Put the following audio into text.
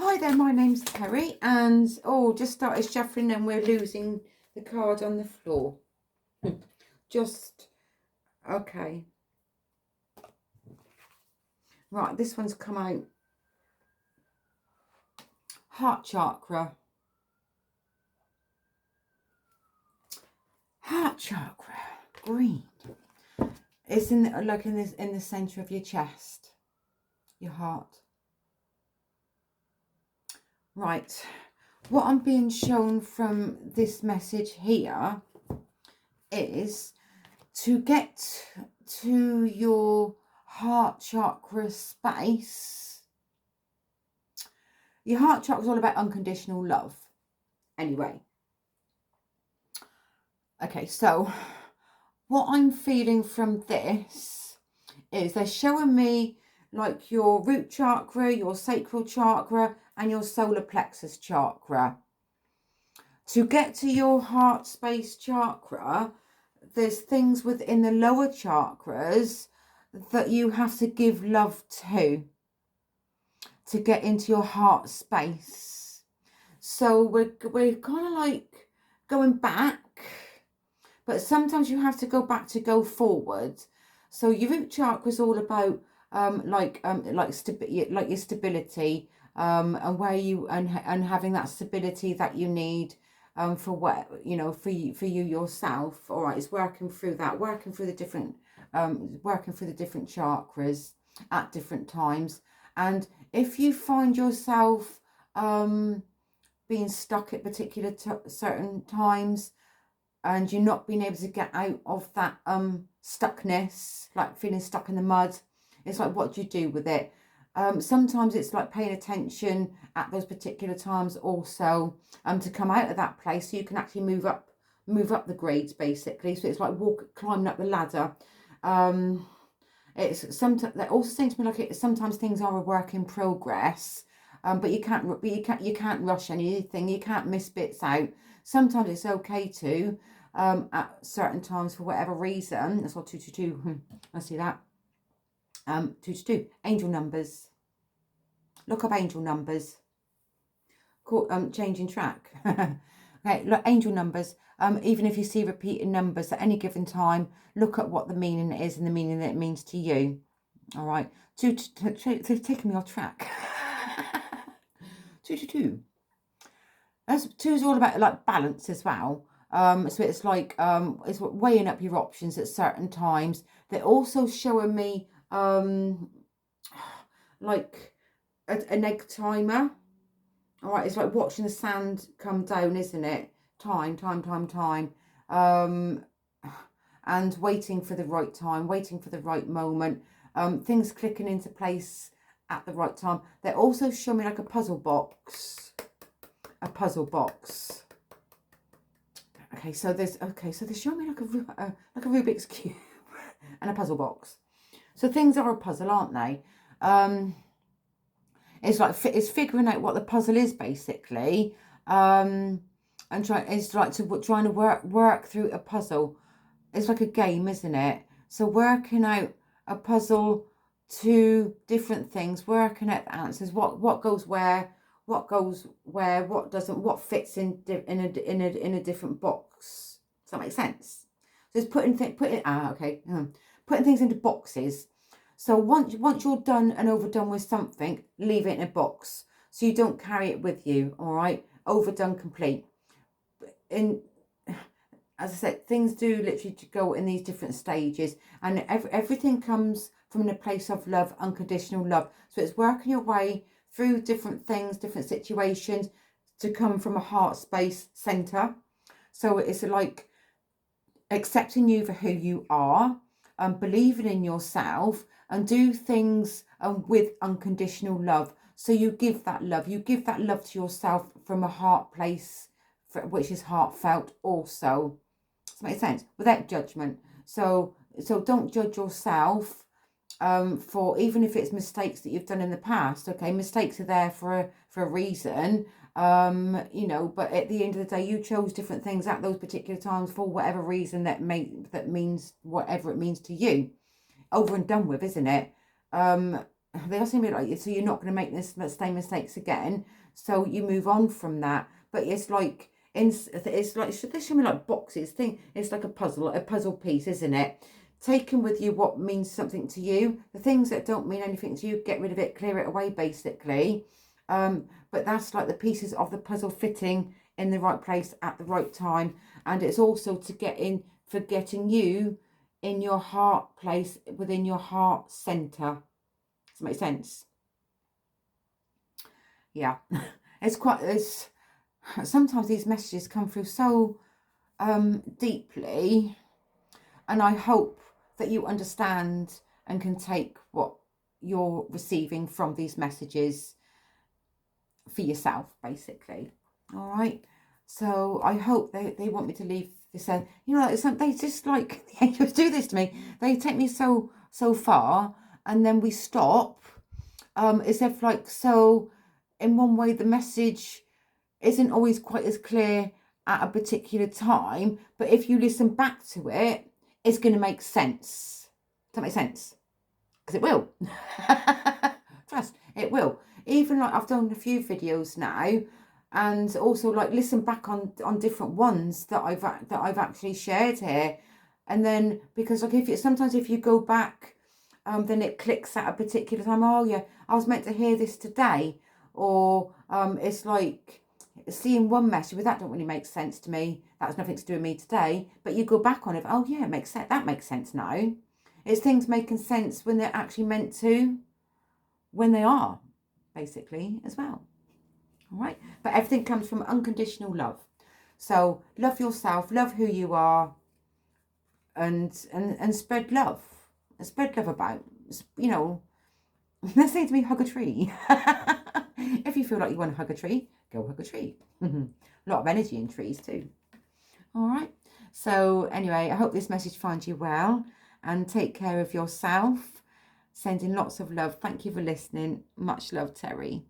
Hi there, my name's Terry, and just started shuffling and we're losing the card on the floor. Okay. Right, this one's come out. Heart chakra. Heart chakra, green. It's in the center of your chest, your heart. Right, what I'm being shown from this message here is to get to your heart chakra space. Your heart chakra is all about unconditional love. Anyway. Okay, so what I'm feeling from this is they're showing me like your root chakra, your sacral chakra, and your solar plexus chakra. To get to your heart space chakra, there's things within the lower chakras that you have to give love to get into your heart space. So we're kind of like going back, but sometimes you have to go back to go forward. So your root chakra is all about your stability, and where you and having that stability that you need for what for you yourself. All right, it's working through that, working through the different chakras at different times. And if you find yourself being stuck at particular certain times, and you're not being able to get out of that stuckness, like feeling stuck in the mud, it's like, what do you do with it? Sometimes it's like paying attention at those particular times also, to come out of that place so you can actually move up the grades, basically. So it's like climbing up the ladder. It's sometimes, that also seems to me like sometimes things are a work in progress, but you can't rush anything. You can't miss bits out. Sometimes it's okay to at certain times for whatever reason. That's what 222. I see that. 222. Angel numbers. Look up angel numbers. Changing track. Okay, look, angel numbers. Even if you see repeating numbers at any given time, look at what the meaning is and the meaning that it means to you. All right. They've taken me off track. 222. That's 2 is all about like balance as well. So it's like it's weighing up your options at certain times. They're also showing me like an egg timer. All right, it's like watching the sand come down, isn't it? Time. And waiting for the right time, waiting for the right moment. Things clicking into place at the right time. They're also showing me like a puzzle box. Okay, so they're showing me like a Rubik's cube and a puzzle box. So things are a puzzle, aren't they? It's figuring out what the puzzle is, basically, and trying to work through a puzzle. It's like a game, isn't it? So working out a puzzle to different things, working out the answers, what goes where, what doesn't, what fits in a different box. Does that make sense? So it's putting things into boxes. So once you're done and overdone with something, leave it in a box so you don't carry it with you. All right, overdone, complete. As I said, things do literally go in these different stages, and everything comes from a place of love, unconditional love. So it's working your way through different things, different situations, to come from a heart space center. So it's like accepting you for who you are, believing in yourself, and do things with unconditional love. So you give that love to yourself from a heart place, which is heartfelt also. Does that make sense? Without judgment. So don't judge yourself for, even if it's mistakes that you've done in the past. Okay, mistakes are there for a reason. But at the end of the day, you chose different things at those particular times for whatever reason that means whatever it means to you. Over and done with, isn't it? they are saying like, so you're not going to make the same mistakes again. So you move on from that. But it's like, it's like, they show me like boxes thing. It's like a puzzle piece, isn't it? Taking with you what means something to you. The things that don't mean anything to you, get rid of it, clear it away, basically. But that's like the pieces of the puzzle fitting in the right place at the right time. And it's also to get in for getting you in your heart place, within your heart center. Does that make sense? Yeah. It's sometimes these messages come through so deeply, and I hope that you understand and can take what you're receiving from these messages for yourself, basically. All right. So I hope they want me to leave this. You know, they just like the angels do this to me. They take me so far, and then we stop. As if like, so in one way the message isn't always quite as clear at a particular time, but if you listen back to it, it's going to make sense. Does that make sense? Because it will. Trust, it will. Even like I've done a few videos now, and also like listen back on different ones that I've actually shared here, and then because like sometimes if you go back, then it clicks at a particular time. Oh yeah, I was meant to hear this today, or it's like seeing one message, but that don't really make sense to me. That has nothing to do with me today. But you go back on it. Oh yeah, it makes sense. That makes sense now. It's things making sense when they're actually meant to, when they are, basically, as well. All right. But everything comes from unconditional love. So love yourself, love who you are, and spread love. And spread love about, you know, let's say to me, hug a tree. If you feel like you want to hug a tree, go hug a tree. A lot of energy in trees too. All right. So anyway, I hope this message finds you well, and take care of yourself. Sending lots of love. Thank you for listening. Much love, Terri.